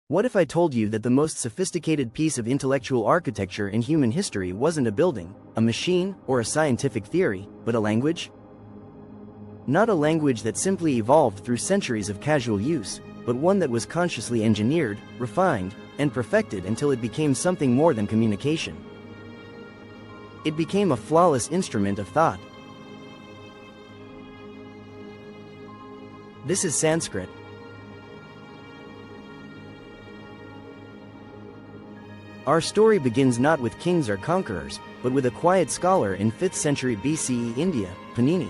What if I told you that the most sophisticated piece of intellectual architecture in human history wasn't a building, a machine, or a scientific theory, but a language? Not a language that simply evolved through centuries of casual use, but one that was consciously engineered, refined, and perfected until it became something more than communication. It became a flawless instrument of thought. This is Sanskrit. Our story begins not with kings or conquerors, but with a quiet scholar in 5th century BCE India, Pāṇini.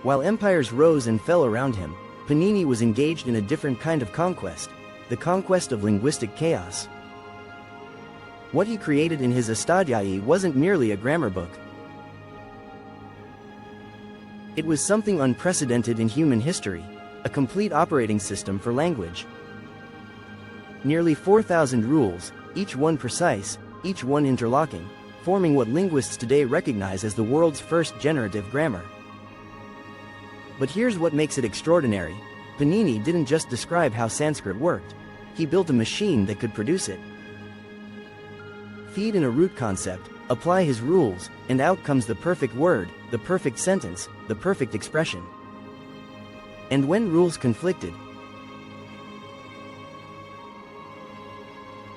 While empires rose and fell around him, Pāṇini was engaged in a different kind of conquest, the conquest of linguistic chaos. What he created in his Astadhyayi wasn't merely a grammar book. It was something unprecedented in human history, a complete operating system for language. Nearly 4,000 rules, each one precise, each one interlocking, forming what linguists today recognize as the world's first generative grammar. But here's what makes it extraordinary. Pāṇini didn't just describe how Sanskrit worked. He built a machine that could produce it. Feed in a root concept, apply his rules, and out comes the perfect word, the perfect sentence, the perfect expression. And when rules conflicted,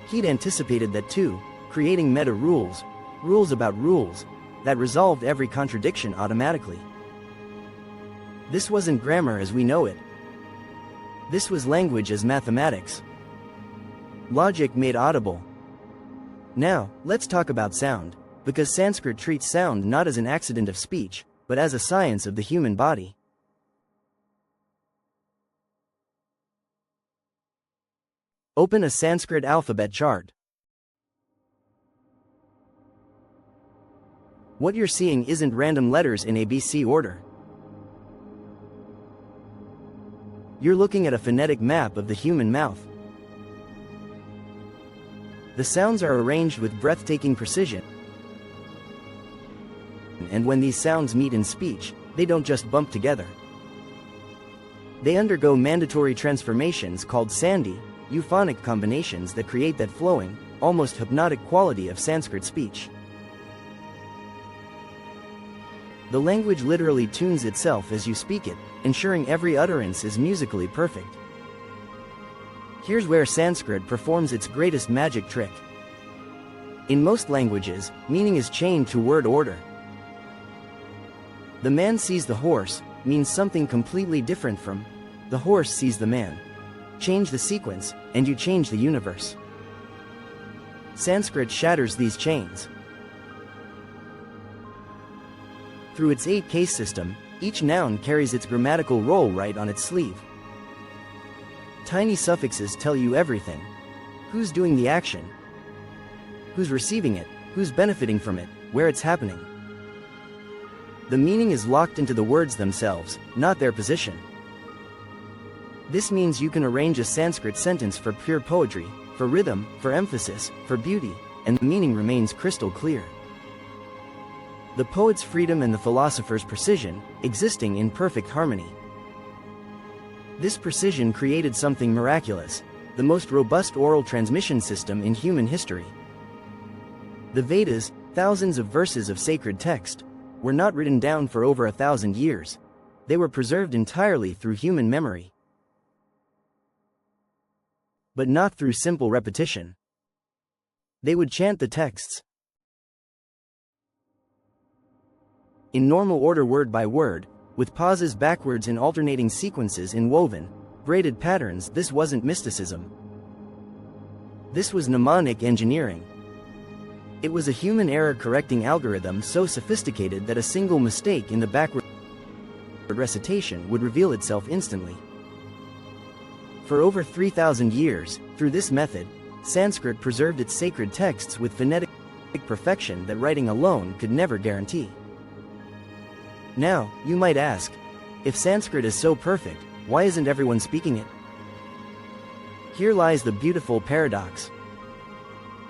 he'd anticipated that too, creating meta-rules, rules about rules, that resolved every contradiction automatically. This wasn't grammar as we know it. This was language as mathematics. Logic made audible. Now, let's talk about sound, because Sanskrit treats sound not as an accident of speech, but as a science of the human body. Open a Sanskrit alphabet chart. What you're seeing isn't random letters in ABC order. You're looking at a phonetic map of the human mouth. The sounds are arranged with breathtaking precision. And when these sounds meet in speech, they don't just bump together. They undergo mandatory transformations called sandhi, euphonic combinations that create that flowing, almost hypnotic quality of Sanskrit speech. The language literally tunes itself as you speak it, ensuring every utterance is musically perfect. Here's where Sanskrit performs its greatest magic trick. In most languages, meaning is chained to word order. The man sees the horse means something completely different from the horse sees the man. Change the sequence, and you change the universe. Sanskrit shatters these chains. Through its 8-case system, each noun carries its grammatical role right on its sleeve. Tiny suffixes tell you everything. Who's doing the action? Who's receiving it? Who's benefiting from it? Where it's happening? The meaning is locked into the words themselves, not their position. This means you can arrange a Sanskrit sentence for pure poetry, for rhythm, for emphasis, for beauty, and the meaning remains crystal clear. The poet's freedom and the philosopher's precision, existing in perfect harmony. This precision created something miraculous, the most robust oral transmission system in human history. The Vedas, thousands of verses of sacred text, were not written down for over 1,000 years. They were preserved entirely through human memory. But not through simple repetition. They would chant the texts in normal order word by word, with pauses backwards in alternating sequences in woven, braided patterns. This wasn't mysticism. This was mnemonic engineering. It was a human error-correcting algorithm so sophisticated that a single mistake in the backward recitation would reveal itself instantly. For over 3,000 years, through this method, Sanskrit preserved its sacred texts with phonetic perfection that writing alone could never guarantee. Now, you might ask, if Sanskrit is so perfect, why isn't everyone speaking it? Here lies the beautiful paradox.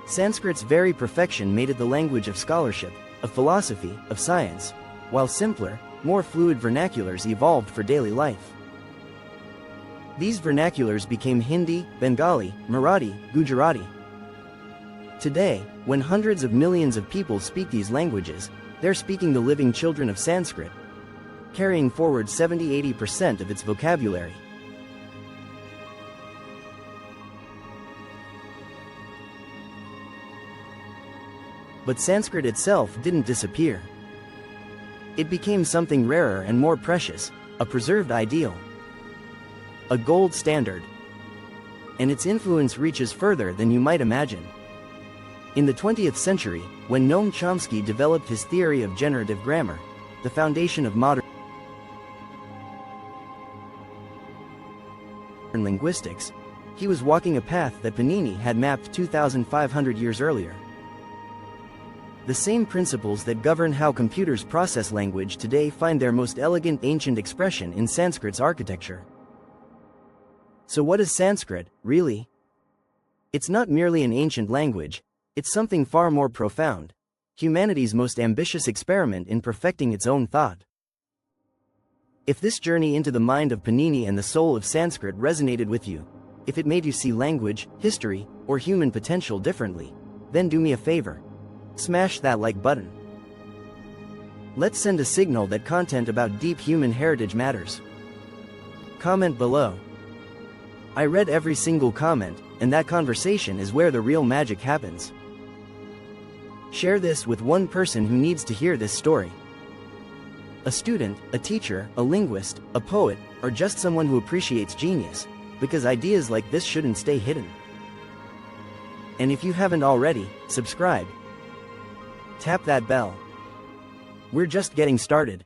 Sanskrit's very perfection made it the language of scholarship, of philosophy, of science, while simpler, more fluid vernaculars evolved for daily life. These vernaculars became Hindi, Bengali, Marathi, Gujarati. Today, when hundreds of millions of people speak these languages, they're speaking the living children of Sanskrit, carrying forward 70–80% of its vocabulary. But Sanskrit itself didn't disappear. It became something rarer and more precious, a preserved ideal, a gold standard. And its influence reaches further than you might imagine. In the 20th century, when Noam Chomsky developed his theory of generative grammar, the foundation of modern linguistics, he was walking a path that Pāṇini had mapped 2,500 years earlier. The same principles that govern how computers process language today find their most elegant ancient expression in Sanskrit's architecture. So what is Sanskrit, really? It's not merely an ancient language, it's something far more profound, humanity's most ambitious experiment in perfecting its own thought. If this journey into the mind of Pāṇini and the soul of Sanskrit resonated with you, if it made you see language, history, or human potential differently, then do me a favor. Smash that like button. Let's send a signal that content about deep human heritage matters. Comment below. I read every single comment, and that conversation is where the real magic happens. Share this with one person who needs to hear this story. A student, a teacher, a linguist, a poet, or just someone who appreciates genius, because ideas like this shouldn't stay hidden. And if you haven't already, subscribe. Tap that bell. We're just getting started.